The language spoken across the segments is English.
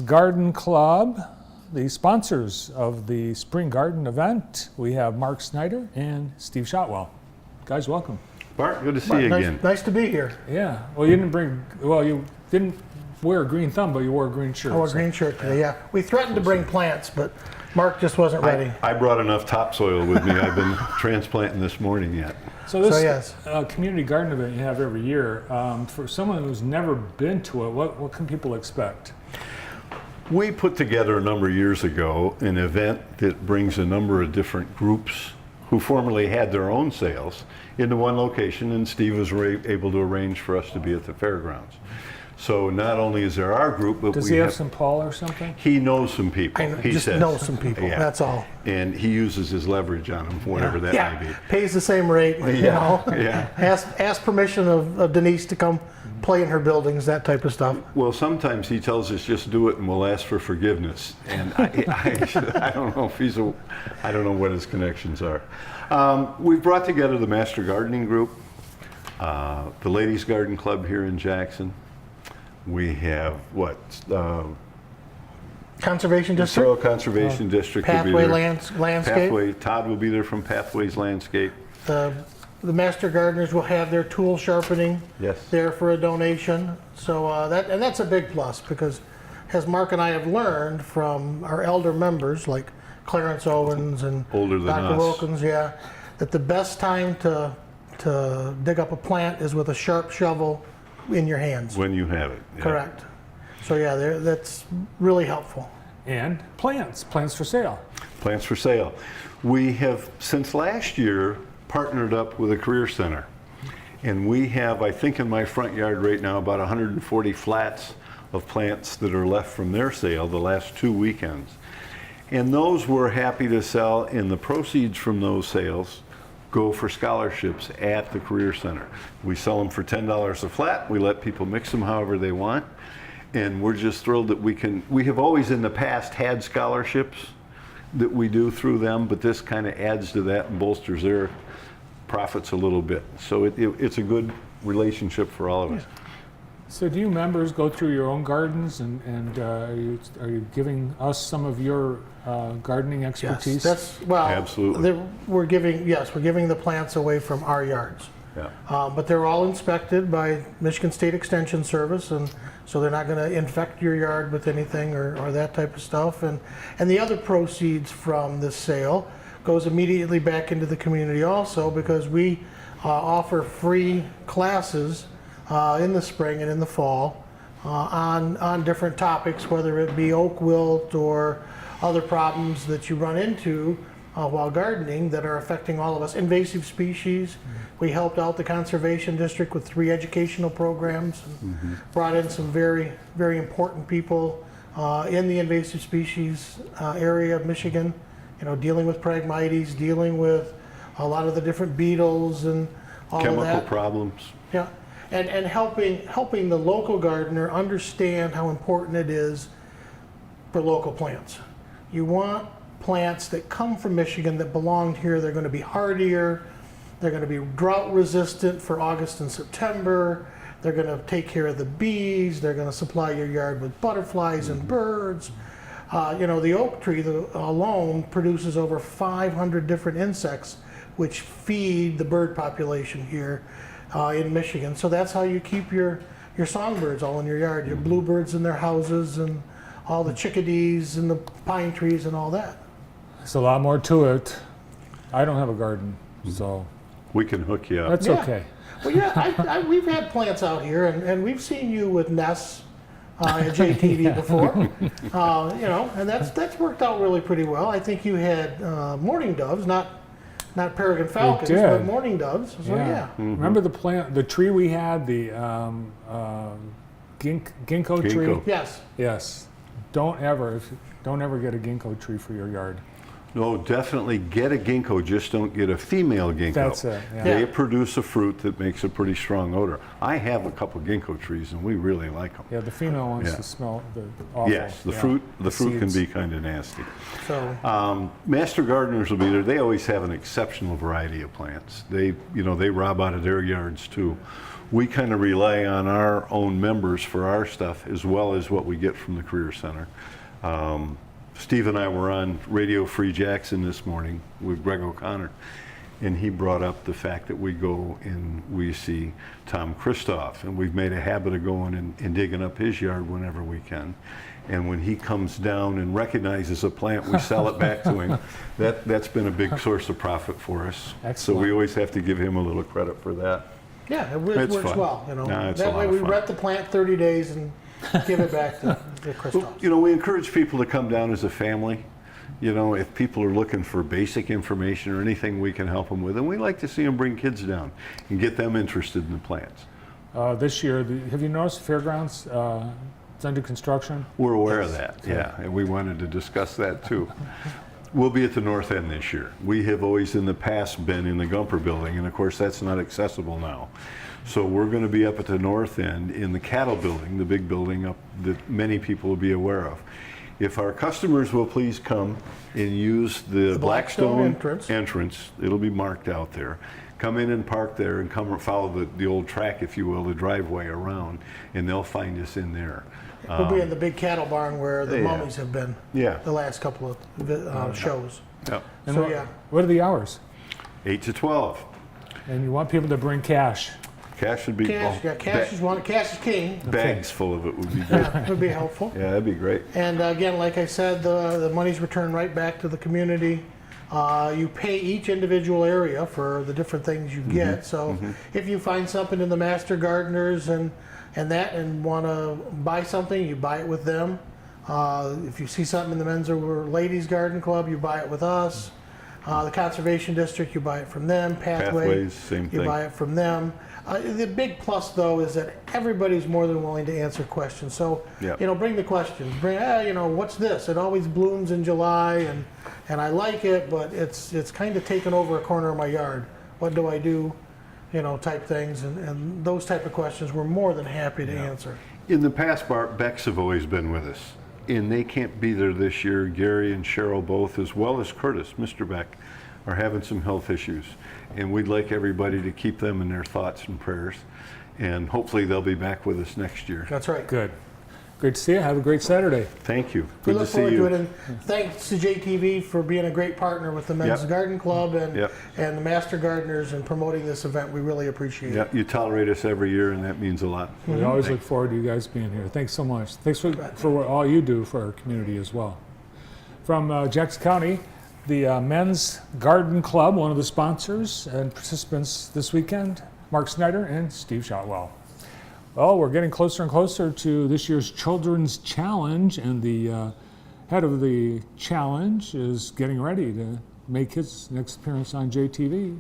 Garden Club, the sponsors of the Spring Garden event. We have Mark Snyder and Steve Shotwell. Guys, welcome. Mark, good to see you again. Nice to be here. Yeah. Well, you didn't wear a green thumb, but you wore a green shirt. I wore a green shirt today, yeah. We threatened to bring plants, but Mark just wasn't ready. I brought enough topsoil with me. I've been transplanting this morning yet. So this yes. Community garden event you have every year, for someone who's never been to it, what can people expect? We put together a number of years ago an event that brings a number of different groups who formerly had their own sales into one location, and Steve was able to arrange for us to be at the fairgrounds. So not only is there our group, but Does he have some pull or something? He knows some people. He just knows some people, Yeah. that's all. And he uses his leverage on them, whatever that may be. Pays the same rate, you know. Yeah. Ask permission of Denise to come play in her buildings, that type of stuff. Well, sometimes he tells us just do it and we'll ask for forgiveness. And I don't know if I don't know what his connections are. We've brought together the Master Gardening Group, the Ladies Garden Club here in Jackson. We have Conservation District? Soil Conservation District Pathway will be there. Landscape. Pathway, Todd will be there from Pathways Landscape. The Master Gardeners will have their tool sharpening there for a donation. So that's a big plus, because as Mark and I have learned from our elder members like Clarence Owens and Older than Dr. us. Wilkins, that the best time to dig up a plant is with a sharp shovel in your hands. When you have it. Yeah. Correct. So that's really helpful. And plants for sale. Plants for sale. We have, since last year, partnered up with a career center. And we have, I think in my front yard right now, about 140 flats of plants that are left from their sale the last 2 weekends. And those we're happy to sell, and the proceeds from those sales go for scholarships at the Career Center. We sell them for $10 a flat. We let people mix them however they want. And we're just thrilled that we have always in the past had scholarships that we do through them, but this kind of adds to that and bolsters their profits a little bit. So it's a good relationship for all of us. So do you members go through your own gardens and are you giving us some of your gardening expertise? Yes, absolutely. We're giving the plants away from our yards. Yeah. But they're all inspected by Michigan State Extension Service, and so they're not going to infect your yard with anything or that type of stuff. And the other proceeds from this sale goes immediately back into the community also, because we offer free classes in the spring and in the fall on different topics, whether it be oak wilt or other problems that you run into while gardening that are affecting all of us. Invasive species. We helped out the Conservation District with 3 educational programs, and brought in some very, very important people in the invasive species area of Michigan, dealing with Phragmites, dealing with a lot of the different beetles and all of that. Chemical problems. Yeah, and helping the local gardener understand how important it is for local plants. You want plants that come from Michigan that belong here. They're going to be hardier. They're going to be drought resistant for August and September. They're going to take care of the bees. They're going to supply your yard with butterflies and birds. The oak tree alone produces over 500 different insects which feed the bird population here in Michigan. So that's how you keep your songbirds all in your yard, your bluebirds in their houses, and all the chickadees and the pine trees and all that. There's a lot more to it. I don't have a garden, so We can hook you up. that's okay. Well, we've had plants out here, and we've seen you with nests at JTV before, and that's worked out really pretty well. I think you had mourning doves, not peregrine falcons, but mourning doves. So Remember the tree we had, the ginkgo tree? Yes. Yes. Don't ever get a ginkgo tree for your yard. No, definitely get a ginkgo, just don't get a female ginkgo. That's it, yeah. They produce a fruit that makes a pretty strong odor. I have a couple ginkgo trees and we really like them. Yeah, the female ones smell awful. Yes, the fruit can be kind of nasty. So Master gardeners will be there. They always have an exceptional variety of plants. They rob out of their yards too. we kind of rely on our own members for our stuff as well as what we get from the Career Center. Steve and I were on Radio Free Jackson this morning with Greg O'Connor, and he brought up the fact that we go and we see Tom Kristoff, and we've made a habit of going and digging up his yard whenever we can. And when he comes down and recognizes a plant, we sell it back to him. That's been a big source of profit for us. Excellent. So we always have to give him a little credit for that. Yeah, it It's works fun. well, you know. No, it's a That lot way of we fun. rent the plant 30 days and give it back to Christoph. Well, you know, we encourage people to come down as a family. You know, if people are looking for basic information or anything we can help them with, and we like to see them bring kids down and get them interested in the plants. This year, have you noticed the fairgrounds? It's under construction. We're aware of that, yeah, and we wanted to discuss that too. We'll be at the north end this year. We have always in the past been in the Gumper building, and of course that's not accessible now. So we're going to be up at the north end in the cattle building, the big building up that many people will be aware of. If our customers will please come and use the Blackstone Blackstone entrance, it'll be marked out there. Come in and park there and come follow the old track, if you will, the driveway around, and they'll find us in there. We'll be in the big cattle barn where the yeah. mummies have been Yeah. the last couple of shows. Yep. And So what, yeah, what are the hours? 8 to 12. And you want people to bring cash. Cash would be cash is king. bags full of it would be good. Yeah, would be helpful. Yeah, that'd be great. And again, like I said, the money's returned right back to the community. You pay each individual area for the different things you get. So if you find something in the Master Gardeners and want to buy something, you buy it with them. If you see something in the Men's or Ladies Garden Club, you buy it with us. The Conservation District, you buy it from them. Pathways, same you thing. buy it from them. The big plus, though, is that everybody's more than willing to answer questions. So, Yep. you know, bring the questions. Bring, what's this? It always blooms in July, and I like it, but it's kind of taken over a corner of my yard. What do I do? You know, type things, and those type of questions we're more than happy to answer. In the past, Bart, Becks have always been with us, and they can't be there this year. Gary and Cheryl both, as well as Curtis, Mr. Beck, are having some health issues, and we'd like everybody to keep them in their thoughts and prayers, and hopefully they'll be back with us next year. That's right. Good. Great to see you. Have a great Saturday. Thank you. We Good to look see forward to you. it, and thanks to JTV for being a great partner with the Men's Yep. Garden Club Yep. and the Master Gardeners and promoting this event. We really appreciate Yeah, it. you tolerate us every year, and that means a lot. We always look forward to you guys being here. Thanks so much. Thanks for what all you do for our community as well. From Jackson County, the Men's Garden Club, one of the sponsors and participants this weekend, Mark Snyder and Steve Shotwell. Well, we're getting closer and closer to this year's Children's Challenge, and the head of the challenge is getting ready to make his next appearance on JTV.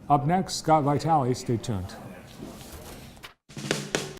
Up next, Scott Vitale. Stay tuned.